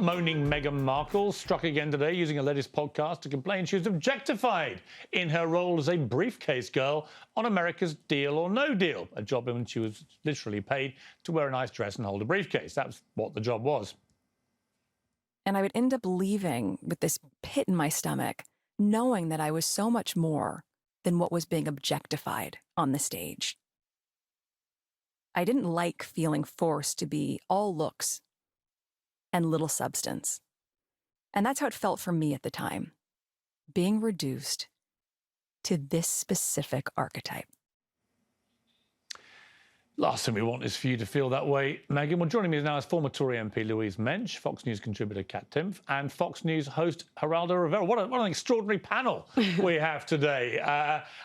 moaning Meghan Markle struck again today using a latest podcast to complain she was objectified in her role as a briefcase girl on America's Deal or No Deal, a job in which she was literally paid to wear a nice dress and hold a briefcase. That's what the job was. And I would end up leaving with this pit in my stomach, knowing that I was so much more than what was being objectified on the stage. I didn't like feeling forced to be all looks and little substance. And that's how it felt for me at the time, being reduced to this specific archetype. Last thing we want is for you to feel that way, Meghan. Well, joining me now is former Tory MP Louise Mensch, Fox News contributor Kat Timpf, and Fox News host Geraldo Rivera. What an extraordinary panel we have today.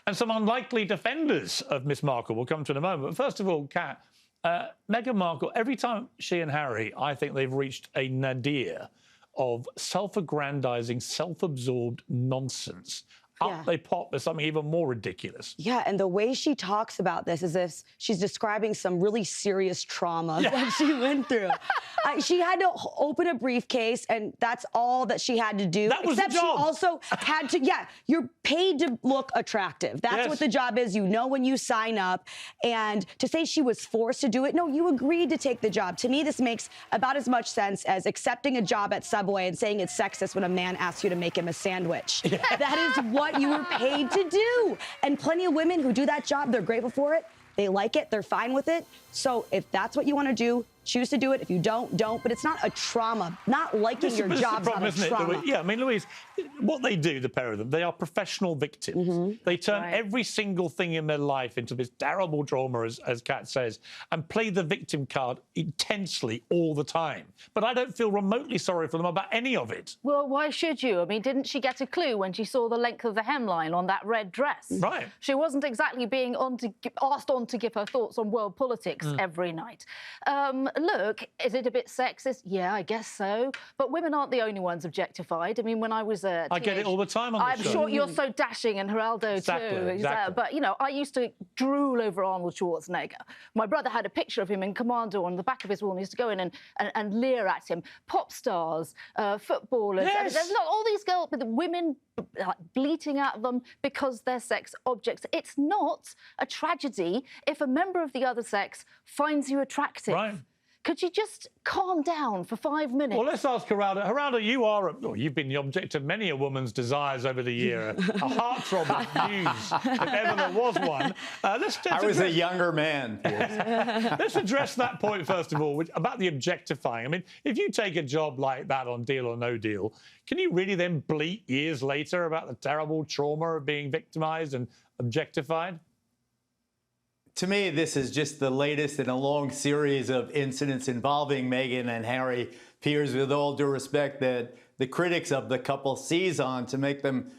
And some unlikely defenders of Miss Markle. We'll come to in a moment. But first of all, Kat, Meghan Markle, every time she and Harry, I think they've reached a nadir of self-aggrandizing, self-absorbed nonsense. Up they pop with something even more ridiculous. Yeah, and the way she talks about this is if she's describing some really serious trauma that she went through. She had to open a briefcase, and that's all that she had to do. That was Except the job. She also had to, you're paid to look attractive. That's what the job is. You know when you sign up. And to say she was forced to do it, no, you agreed to take the job. To me, this makes about as much sense as accepting a job at Subway and saying it's sexist when a man asks you to make him a sandwich. That is what you were paid to do. And plenty of women who do that job, they're grateful for it. They like it. They're fine with it. So if that's what you want to do, choose to do it. If you don't. But it's not a trauma. Not liking your job's not a trauma. Yeah, I mean, Louise, what they do, the pair of them, they are professional victims. They turn every single thing in their life into this terrible trauma, as Kat says, and play the victim card intensely all the time. But I don't feel remotely sorry for them about any of it. Well, why should you? I mean, didn't she get a clue when she saw the length of the hemline on that red dress? Right. She wasn't exactly being asked on to give her thoughts on world politics every night. Look, is it a bit sexist? Yeah, I guess so. But women aren't the only ones objectified. I mean, when I was a teenage, I get it all the time on the I'm show. sure you're so dashing, and Geraldo too. Exactly. But, you know, I used to drool over Arnold Schwarzenegger. My brother had a picture of him in Commando on the back of his wall and used to go in and leer at him. Pop stars, footballers. Yes. There's not all these girls, but women like bleating at them because they're sex objects. It's not a tragedy if a member of the other sex finds you attractive. Right. Could you just calm down for 5 minutes? Well, let's ask Geraldo. Geraldo, you've been the object of many a woman's desires over the year. A heartthrob of news, if ever there was one. I was a younger man. Let's address that point, first of all, about the objectifying. I mean, if you take a job like that on Deal or No Deal, can you really then bleat years later about the terrible trauma of being victimised and objectified? To me, this is just the latest in a long series of incidents involving Meghan and Harry. Piers, with all due respect, that the critics of the couple seize on to make them,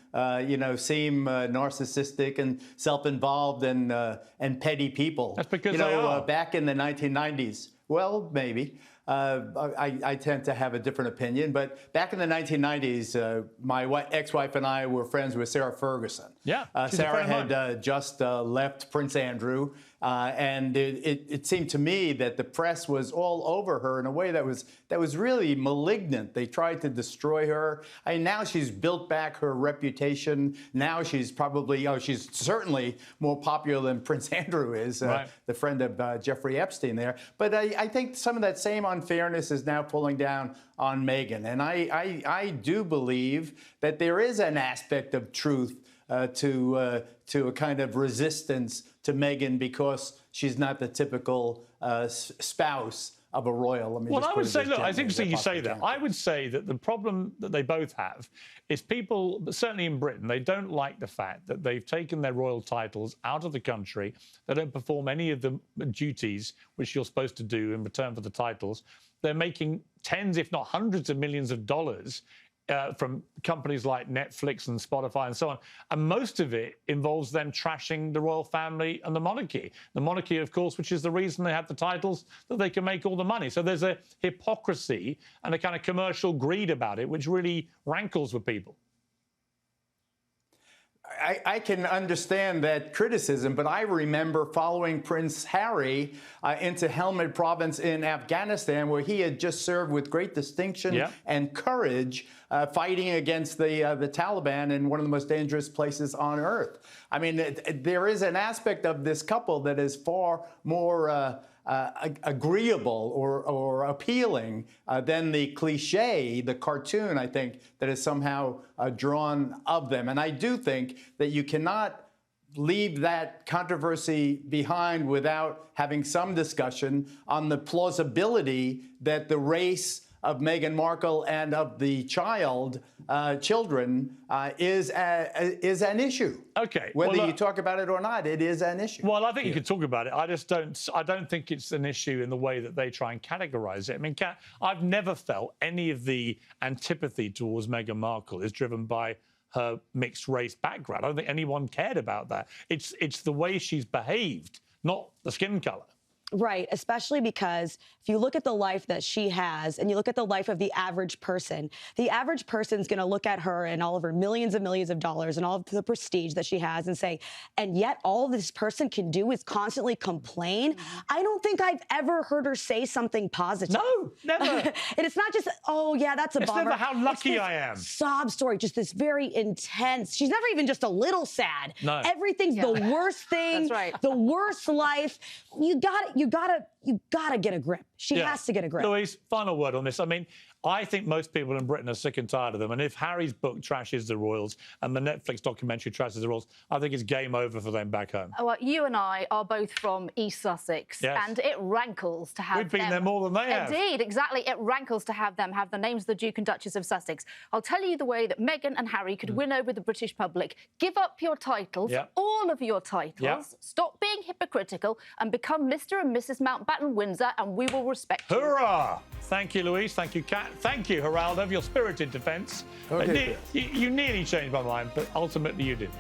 seem narcissistic and self-involved and petty people. That's because they are. Back in the 1990s, well, maybe. I tend to have a different opinion, but back in the 1990s, my ex-wife and I were friends with Sarah Ferguson. Yeah, Sarah had just left Prince Andrew, and it seemed to me that the press was all over her in a way that was really malignant. They tried to destroy her. I mean, now she's built back her reputation. Now she's probably, she's certainly more popular than Prince Andrew is, the friend of Jeffrey Epstein there. But I think some of that same unfairness is now pulling down on Meghan. And I do believe that there is an aspect of truth to a kind of resistance to Meghan because she's not the typical spouse of a royal. Well, I would say, look, it's interesting you say that. I would say that the problem that they both have is people, certainly in Britain, they don't like the fact that they've taken their royal titles out of the country. They don't perform any of the duties which you're supposed to do in return for the titles. They're making tens, if not hundreds of millions of dollars from companies like Netflix and Spotify and so on. And most of it involves them trashing the royal family and the monarchy. The monarchy, of course, which is the reason they have the titles, that they can make all the money. So there's a hypocrisy and a kind of commercial greed about it, which really rankles with people. I can understand that criticism, but I remember following Prince Harry into Helmand Province in Afghanistan, where he had just served with great distinction and courage, fighting against the Taliban in one of the most dangerous places on earth. I mean, there is an aspect of this couple that is far more agreeable or appealing than the cliche, the cartoon, I think, that is somehow drawn of them. And I do think that you cannot leave that controversy behind without having some discussion on the plausibility that the race of Meghan Markle and of the children is an issue. Okay. Whether you talk about it or not, it is an issue. Well, I think you could talk about it. I don't think it's an issue in the way that they try and categorize it. I mean, I've never felt any of the antipathy towards Meghan Markle is driven by her mixed race background. I don't think anyone cared about that. It's the way she's behaved, not the skin color. Right, especially because if you look at the life that she has and you look at the life of the average person's going to look at her and all of her millions of dollars and all of the prestige that she has and say, and yet all this person can do is constantly complain. I don't think I've ever heard her say something positive. No, never. And it's not just, oh, yeah, that's a bummer. It's never how lucky I am. Sob story, just this very intense. She's never even just a little sad. No. Everything's the worst thing. That's right. The worst life. You gotta get a grip. She has to get a grip. Louise, final word on this. I mean, I think most people in Britain are sick and tired of them. And if Harry's book trashes the royals and the Netflix documentary trashes the royals, I think it's game over for them back home. Well, you and I are both from East Sussex, and it rankles to have We've been there more than they have. Indeed, exactly. It rankles to have them have the names of the Duke and Duchess of Sussex. I'll tell you the way that Meghan and Harry could win over the British public. Give up your titles, all of your titles, stop being hypocritical, and become Mr. and Mrs. Mountbatten Windsor, and we will respect you. Hurrah! Thank you, Louise. Thank you, Kat. Thank you, Geraldo, for your spirited defence. Okay. You nearly changed my mind, but ultimately you didn't.